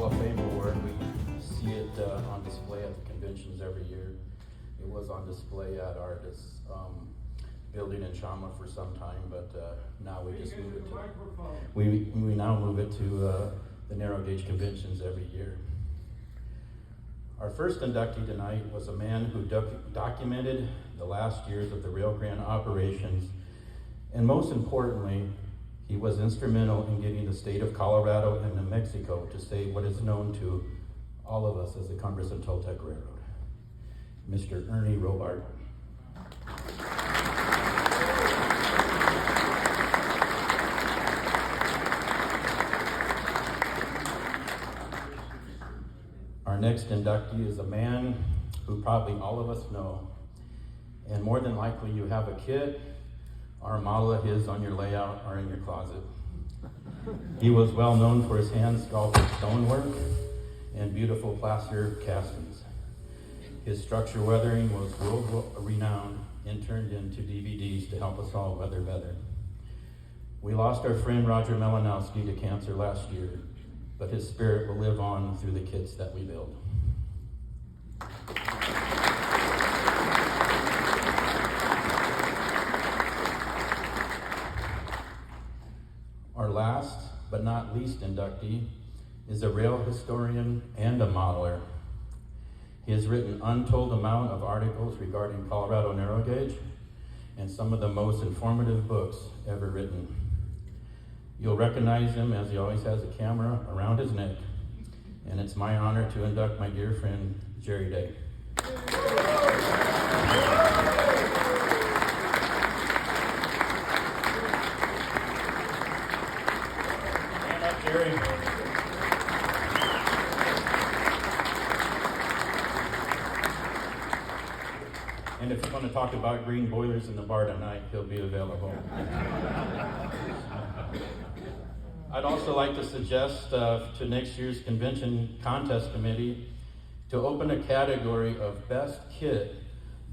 Hall of Fame award. We see it on display at the conventions every year. It was on display at our building in Chama for some time, but now we just move it to we now move it to the narrow gauge conventions every year. Our first inductee tonight was a man who documented the last years of the Rail Grant operations, and most importantly, he was instrumental in getting the state of Colorado and New Mexico to say what is known to all of us as the Congress and Toltec Railroad, Mr. Ernie Robart. Our next inductee is a man who probably all of us know, and more than likely you have a kit or a model of his on your layout or in your closet. He was well known for his hand-sculpted stonework and beautiful plaster castings. His structure weathering was world-renowned and turned into DVDs to help us all weather better. We lost our friend Roger Melanowski to cancer last year, but his spirit will live on through the kits that we build. Our last but not least inductee is a rail historian and a modeler. He has written untold amount of articles regarding Colorado narrow gauge and some of the most informative books ever written. You'll recognize him as he always has a camera around his neck, and it's my honor to induct my dear friend, Jerry Day. Stand up, Jerry. And if you want to talk about green boilers in the bar tonight, he'll be available. I'd also like to suggest to next year's convention contest committee to open a category of best kit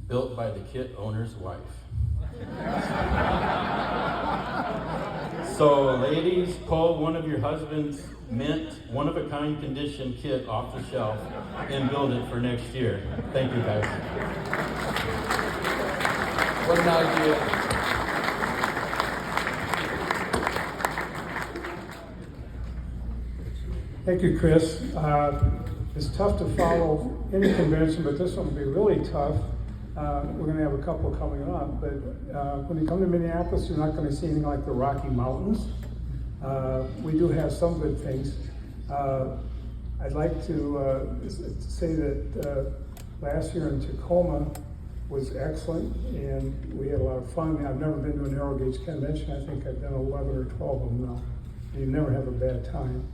built by the kit owner's wife. So ladies, pull one of your husband's mint, one-of-a-kind condition kit off the shelf and build it for next year. Thank you, guys. What an idea. Thank you, Chris. It's tough to follow any convention, but this one will be really tough. We're going to have a couple coming up, but when you come to Minneapolis, you're not going to see anything like the Rocky Mountains. We do have some good things. I'd like to say that last year in Tacoma was excellent, and we had a lot of fun. I've never been to a narrow gauge convention. I think I've done 11 or 12 of them now. You never have a bad time.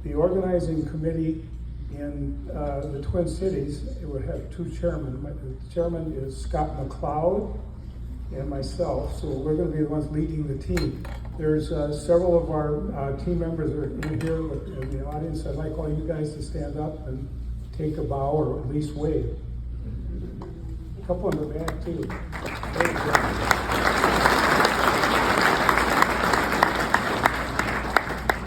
The organizing committee in the Twin Cities, it would have two chairmen. The chairman is Scott McLeod and myself, so we're going to be the ones leading the team. There's several of our team members are in here in the audience. I'd like all you guys to stand up and take a bow or at least wave. A couple in the back too. There you go.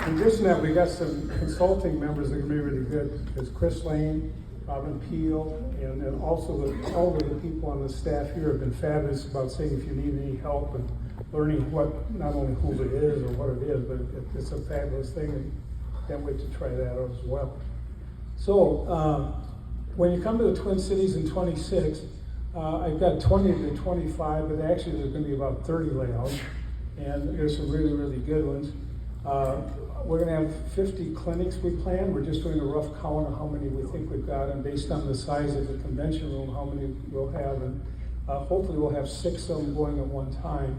In addition to that, we got some consulting members that are going to be really good. There's Chris Lane, Robin Peel, and then also all of the people on the staff here have been fabulous about saying if you need any help and learning what, not only who it is or what it is, but it's a fabulous thing, and can't wait to try that out as well. So when you come to the Twin Cities in 26, I've got 20 to 25, but actually there's going to be about 30 layouts, and there's some really, really good ones. We're going to have 50 clinics we plan. We're just doing a rough count of how many we think we've got, and based on the size of the convention room, how many we'll have. And hopefully we'll have 6 of them going at one time,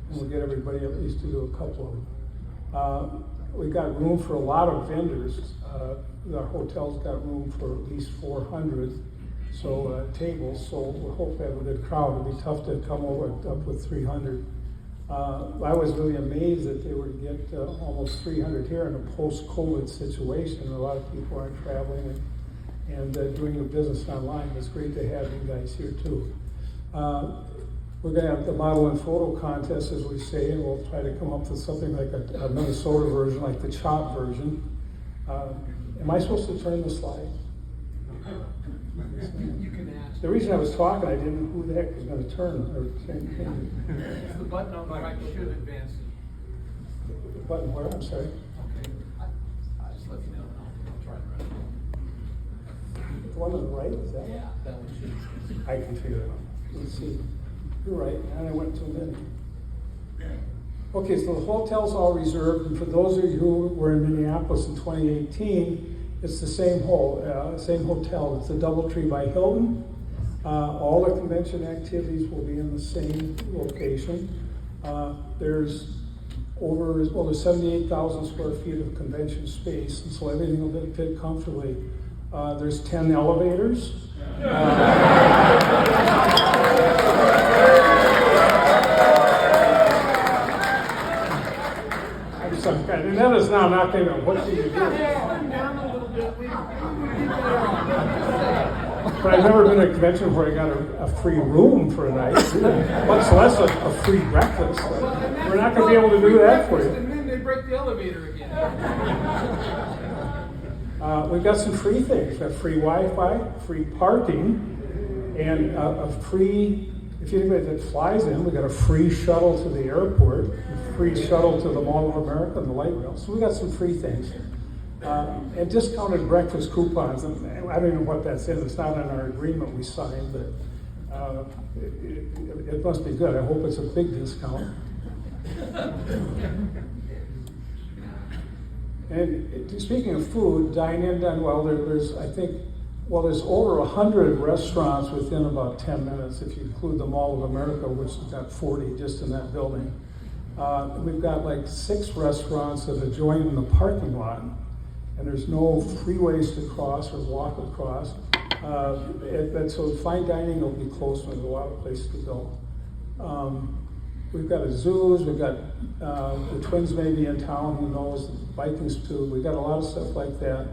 and we'll get everybody at least to do a couple of them. We've got room for a lot of vendors. Our hotel's got room for at least 400 tables, so we hope to have a good crowd. It'll be tough to come up with 300. I was really amazed that they would get almost 300 here in a post-COVID situation. A lot of people aren't traveling and doing their business online. It's great to have you guys here too. We're going to have the model and photo contest, as we say, and we'll try to come up with something like a Minnesota version, like the CHOP version. Am I supposed to turn the slide? You can ask. The reason I was talking, I didn't know who the heck was going to turn or change. The button on the right should advance it. The button where? I'm sorry. Okay. I just let you know. I'll try and run The one on the right, is that? it. Yeah, that one should. I can figure it out. Let's see. You're right, and I went to a minute. Okay, so the hotel's all reserved, and for those of you who were in Minneapolis in 2018, it's the same same hotel. It's the DoubleTree by Hilton. All the convention activities will be in the same location. There's over 78,000 square feet of convention space, and so everything will fit comfortably. There's 10 elevators. I'm sorry, and that is now not going to, what do you do? Slim down a little bit. But I've never been to a convention where I got a free room for a night, much less a free breakfast. We're not going to be able to do that for you. And then they break the elevator again. We've got some free things. We've got free Wi-Fi, free parking, and a free, if anybody that flies in, we've got a free shuttle to the airport, a free shuttle to the Mall of America and the light rail. So we've got some free things. And discounted breakfast coupons. And I don't know what that's in. It's not in our agreement we signed, but it must be good. I hope it's a big discount. And speaking of food, dine in, dine well. There's over 100 restaurants within about 10 minutes, if you include the Mall of America, which has got 40 just in that building. We've got like 6 restaurants that adjoin in the parking lot. And there's no freeways to cross or walk across. So fine dining will be close when there's a lot of places to go. We've got a zoos, we've got the twins may be in town, who knows, Vikings too. We've got a lot of stuff like that.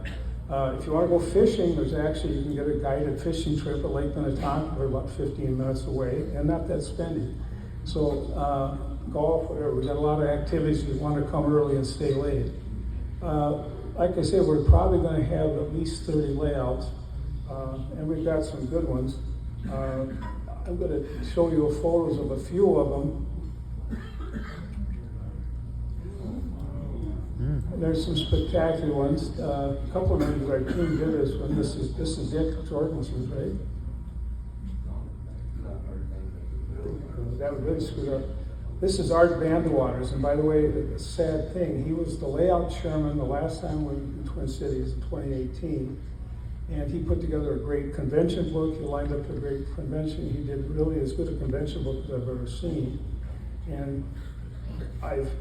If you want to go fishing, you can get a guided fishing trip at Lake Minnetonka. We're about 15 minutes away, and not that spendy. So golf, whatever. We've got a lot of activities if you want to come early and stay late. Like I said, we're probably going to have at least 30 layouts, and we've got some good ones. I'm going to show you photos of a few of them. There's some spectacular ones. A couple of members of our team did this one. This is Dick Jorgensen's, right? That would really screw up. This is Art Vanderwater's, and by the way, a sad thing, he was the layout chairman the last time we were in Twin Cities in 2018, and he put together a great convention book. He lined up a great convention. He did really as good a convention book as I've ever seen, and I've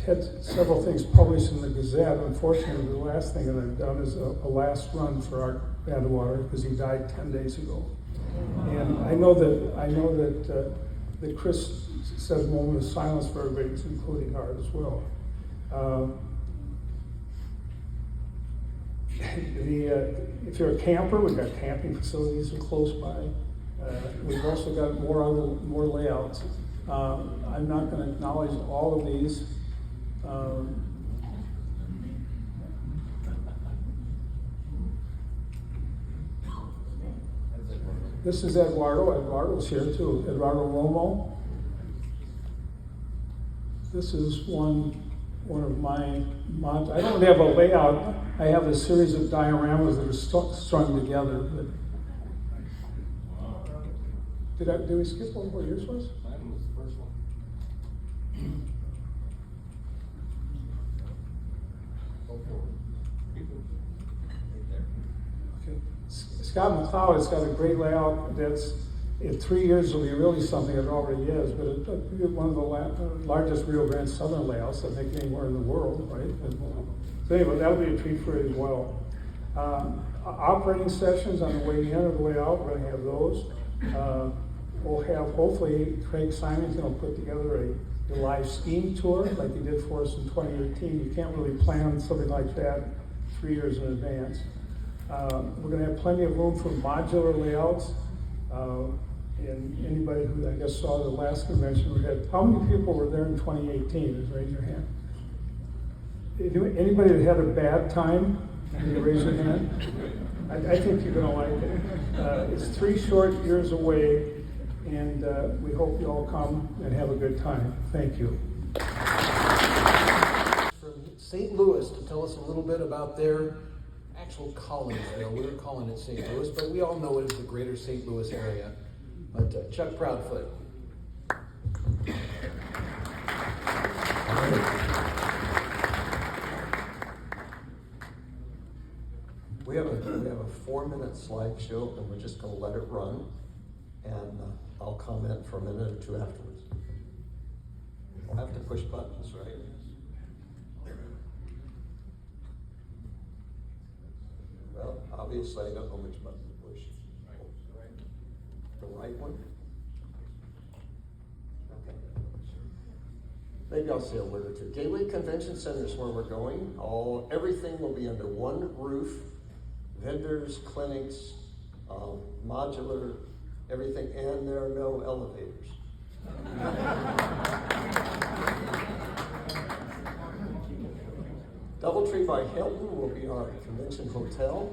had several things published in the Gazette. Unfortunately, the last thing that I've done is a last run for Art Vanderwater because he died 10 days ago, and I know that Chris says a moment of silence for everybody, including Art as well. If you're a camper, we've got camping facilities that are close by. We've also got more layouts. I'm not going to acknowledge all of these. This is Eduardo. Eduardo's here too. Eduardo Romo. This is one of my mods. I don't have a layout. I have a series of dioramas that are strung together. But did we skip one? What yours was? Mine was the first one. Okay. Scott McLeod has got a great layout that's, in 3 years will be really something. It already is, but it's one of the largest Rio Grande Southern layouts I think anywhere in the world, right? So anyway, that'll be a treat for you as well. Operating sessions on the way in or the way out, we're going to have those. We'll have, hopefully, Craig Simon's going to put together a live skiing tour like he did for us in 2018. You can't really plan something like that 3 years in advance. We're going to have plenty of room for modular layouts. And anybody who I guess saw the last convention we had, how many people were there in 2018? Just raise your hand. Anybody that had a bad time Can you raise your hand? I think you're going to like it. It's 3 short years away, and we hope you all come and have a good time. Thank you. From St. Louis to tell us a little bit about their actual Collinsville. We're calling it St. Louis, but we all know it as the greater St. Louis area. But Chuck Proudfoot. We have a 4-minute slideshow, and we're just going to let it run, and I'll comment for a minute or two afterwards. I'll have to push buttons, right? Well, obviously I don't know which button to push. The right one? Okay. Maybe I'll say a word or two. Gateway Convention Center is where we're going. Everything will be under one roof. Vendors, clinics, modular, everything, and there are no elevators. Doubletree by Hilton will be our convention hotel.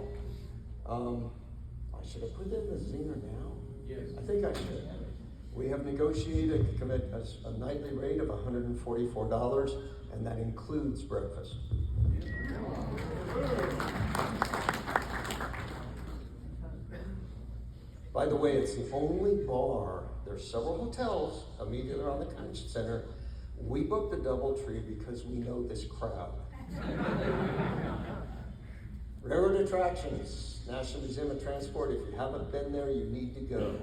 Should I put that in the zinger now? Yes. I think I should. We have negotiated a nightly rate of $144, and that includes breakfast. By the way, it's the only bar. There's several hotels immediately around the convention center. We booked the Doubletree because we know this crowd. Railroad attractions, National Museum of Transport. If you haven't been there, you need to go.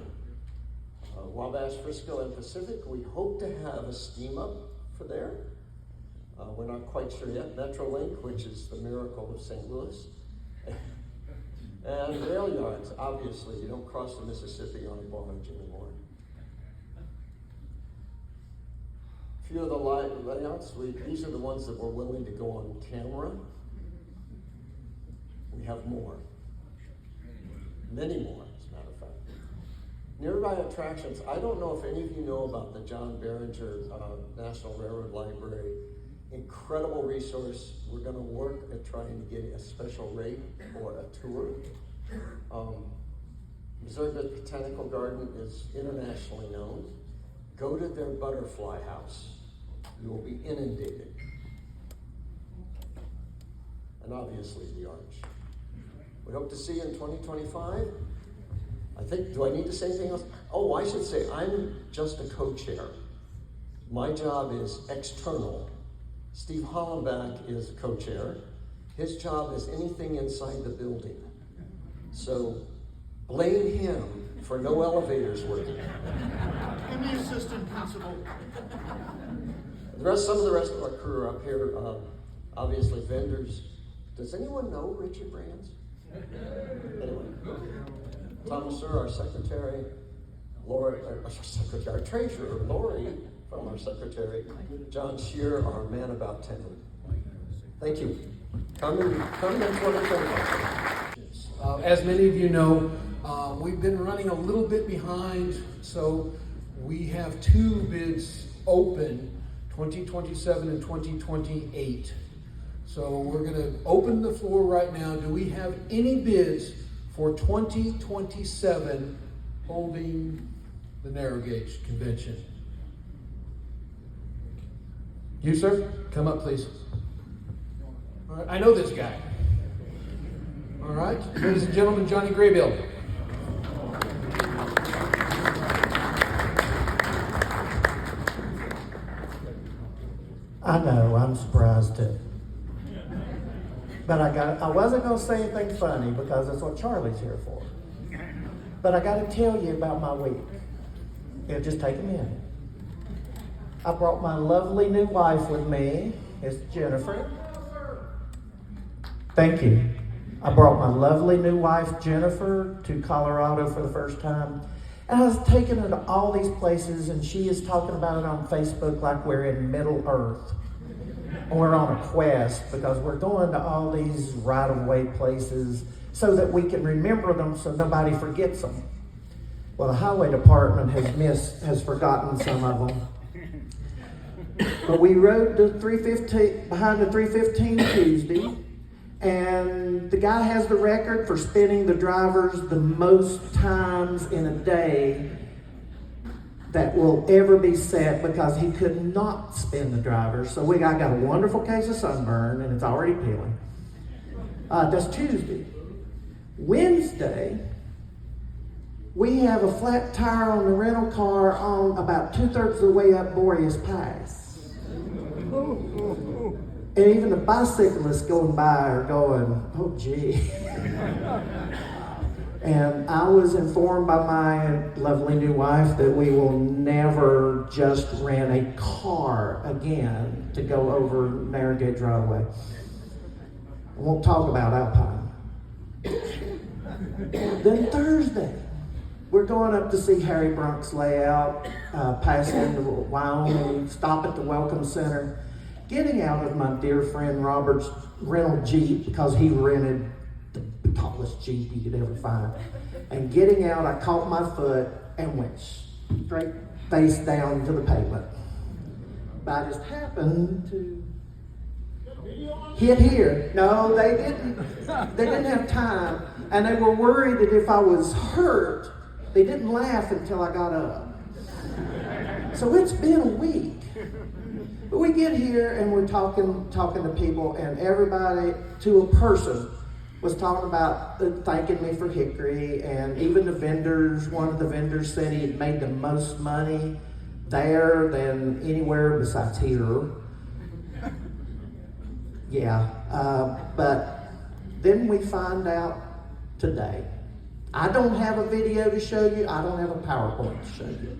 Wabash, Frisco, and Pacific, we hope to have a steam up for there. We're not quite sure yet. Metrolink, which is the miracle of St. Louis. And rail yards, obviously, you don't cross the Mississippi on a barge anymore. A few of the layouts, these are the ones that we're willing to go on camera. We have more. Many more, as a matter of fact. Nearby attractions, I don't know if any of you know about the John Behringer National Railroad Library. Incredible resource. We're going to work at trying to get a special rate for a tour. Missouri Botanical Garden is internationally known. Go to their butterfly house. You will be inundated. And obviously the Arch. We hope to see you in 2025. Do I need to say anything else? Oh, I should say, I'm just a co-chair. My job is external. Steve Hollenbach is a co-chair. His job is anything inside the building. So blame him for no elevators working. And the assistant principal. Some of the rest of our crew are up here. Obviously, vendors. Does anyone know Richard Brands? Anyway, Thomas Sir, our secretary, our treasurer, Lori, from our secretary, John Shear, our man about town. Thank you. Come in 2025. As many of you know, we've been running a little bit behind, so we have 2 bids open, 2027 and 2028. So we're going to open the floor right now. Do we have any bids for 2027 holding the narrow gauge convention? You, sir? Come up, please. All right, I know this guy. All right, ladies and gentlemen, Johnny Graybill. I know, I'm surprised too. But I wasn't going to say anything funny because that's what Charlie's here for. But I got to tell you about my week. It'll just take a minute. I brought my lovely new wife with me. It's Jennifer. Thank you. I brought my lovely new wife, Jennifer, to Colorado for the first time. And I was taking her to all these places, and she is talking about it on Facebook like we're in Middle Earth. We're on a quest because we're going to all these right-of-way places so that we can remember them so nobody forgets them. Well, the highway department has forgotten some of them. But we rode behind the 315 Tuesday, And the guy has the record for spinning the drivers the most times in a day that will ever be set, because he could not spin the drivers. So I got a wonderful case of sunburn, and it's already peeling. That's Tuesday. Wednesday, we have a flat tire on the rental car on about 2/3 of the way up Boreas Pass. And even the bicyclists going by are going, oh gee. And I was informed by my lovely new wife that we will never just rent a car again to go over Narrow Gauge right away. I won't talk about Alpine. Then Thursday, we're going up to see Harry Brunk's layout, pass into Wyoming, stop at the Welcome Center, getting out of my dear friend Robert's rental Jeep, because he rented the tallest Jeep you could ever find. And getting out, I caught my foot and went straight face down to the pavement. But I just happened to hit here. No, they didn't. They didn't have time. And they were worried that if I was hurt, they didn't laugh until I got up. So it's been a week. But we get here and we're talking to people, and everybody, to a person, was talking about thanking me for Hickory, and even the vendors. One of the vendors said he had made the most money there than anywhere besides here. Yeah, but then we find out today. I don't have a video to show you. I don't have a PowerPoint to show you.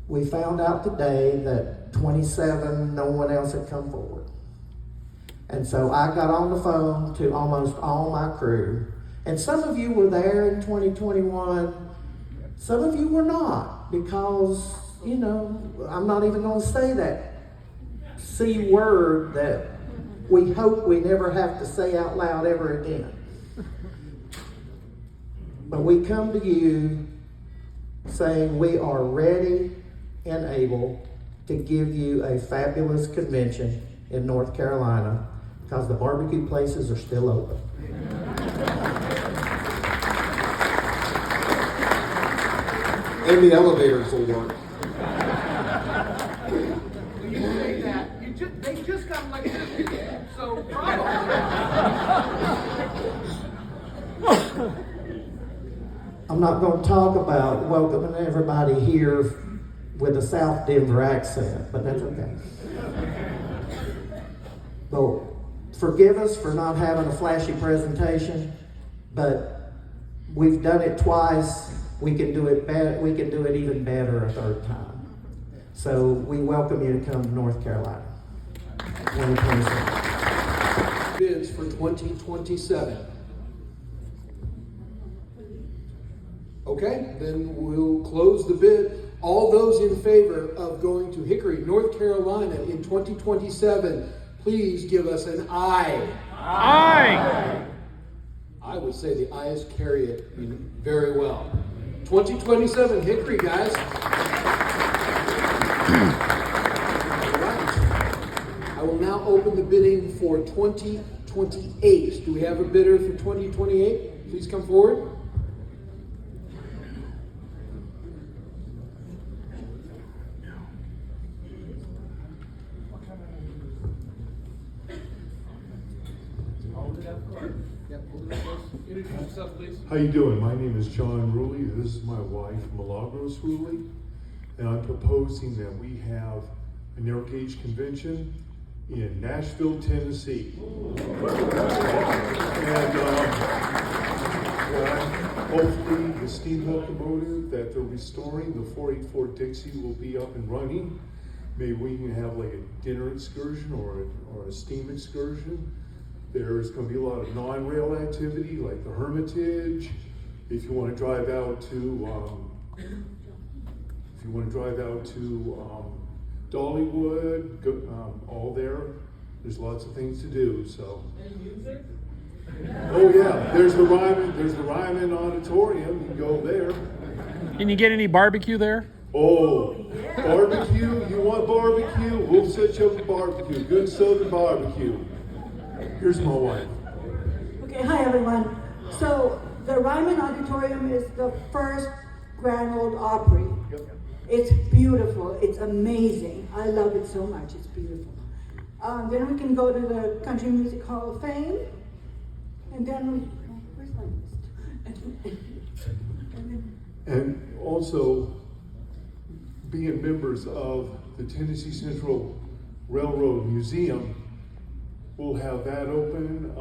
We found out today that 27, no one else had come forward. And so I got on the phone to almost all my crew. And some of you were there in 2021. Some of you were not, because, you know, I'm not even going to say that C word that we hope we never have to say out loud ever again. But we come to you saying we are ready and able to give you a fabulous convention in North Carolina, because the barbecue places are still open. And the elevators will work. When you say that, they just got elected, so I'm not going to talk about welcoming everybody here with a South Denver accent, but that's okay. So forgive us for not having a flashy presentation, but we've done it twice. We can do it better. We can do it even better a third time. So we welcome you to come to North Carolina. 2027. bids for 2027. Okay, then we'll close the bid. All those in favor of going to Hickory, North Carolina in 2027, please give us an aye. Aye. I would say the ayes carry it very well. 2027 Hickory, guys. All right. I will now open the bidding for 2028. Do we have a bidder for 2028? Please come forward. Introduce yourself, please. How you doing? My name is John Ruley. This is my wife, Milagros Ruley, and I'm proposing that we have a narrow gauge convention in Nashville, Tennessee. And hopefully the steam locomotive that they're restoring, the 484 Dixie, will be up and running. Maybe we can have like a dinner excursion or a steam excursion. There's going to be a lot of non-rail activity, like the Hermitage. If you want to drive out to, Dollywood, all there. There's lots of things to do. So. Any music? Oh yeah, there's the Ryman Auditorium. You can go there. Can you get any barbecue there? Oh, barbecue? You want barbecue? We'll set you up a barbecue. Good Southern barbecue. Here's my wife. Okay, hi everyone. So the Ryman Auditorium is the first Grand Ole Opry. Yep. It's beautiful. It's amazing. I love it so much. It's beautiful. Then we can go to the Country Music Hall of Fame, and then where's my list? And also, being members of the Tennessee Central Railroad Museum, we'll have that open.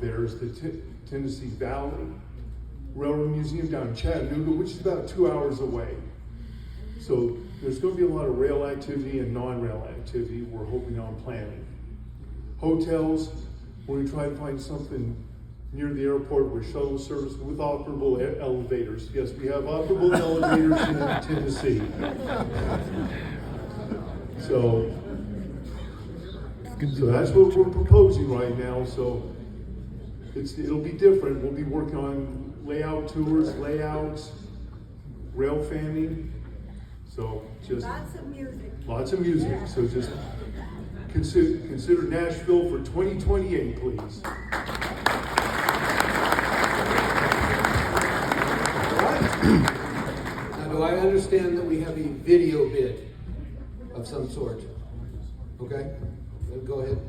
There's the Tennessee Valley Railroad Museum down in Chattanooga, which is about 2 hours away. So there's going to be a lot of rail activity and non-rail activity we're hoping on planning. Hotels, we're going to try to find something near the airport with shuttle service with operable elevators. Yes, we have operable elevators in Tennessee. So that's what we're proposing right now. So it'll be different. We'll be working on layout tours, layouts, rail fanning. So just Lots of music. lots of music. So just consider Nashville for 2028, please. Now, do I understand that we have a video bid of some sort? Okay, then go ahead.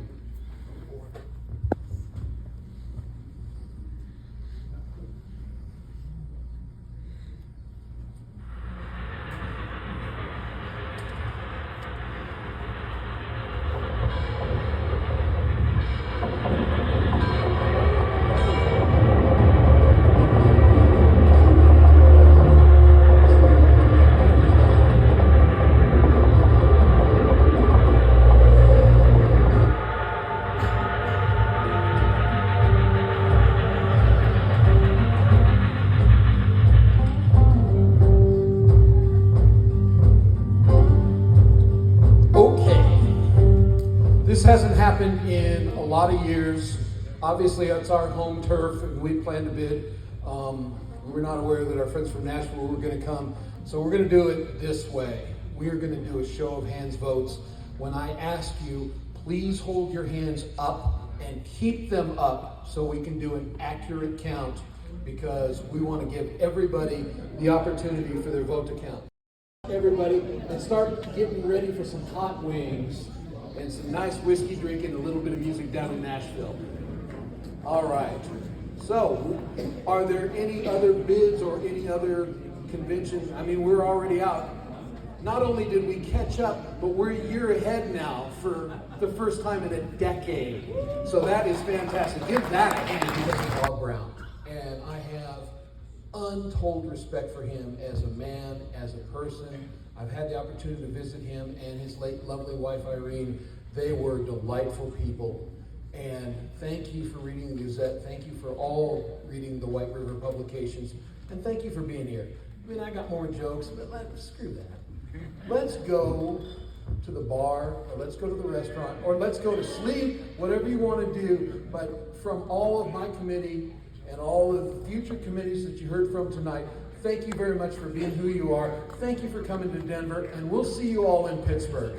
This hasn't happened in a lot of years. Obviously, it's our home turf, and we plan to bid. We were not aware that our friends from Nashville were going to come, so we're going to do it this way. We are going to do a show of hands votes. When I ask you, please hold your hands up and keep them up so we can do an accurate count, because we want to give everybody the opportunity for their vote to count. Everybody, and start getting ready for some hot wings and some nice whiskey drinking, a little bit of music down in Nashville. All right. So, are there any other bids or any other conventions? I mean, we're already out. Not only did we catch up, but we're a year ahead now for the first time in a decade. So that is fantastic. Give that a hand. Bob Brown. And I have untold respect for him as a man, as a person. I've had the opportunity to visit him and his late lovely wife Irene. They were delightful people. And thank you for reading the Gazette. Thank you for all reading the White River publications. And thank you for being here. I mean, I got more jokes, but screw that. Let's go to the bar, or let's go to the restaurant, or let's go to sleep, whatever you want to do. But from all of my committee and all of the future committees that you heard from tonight, thank you very much for being who you are. Thank you for coming to Denver, and we'll see you all in Pittsburgh.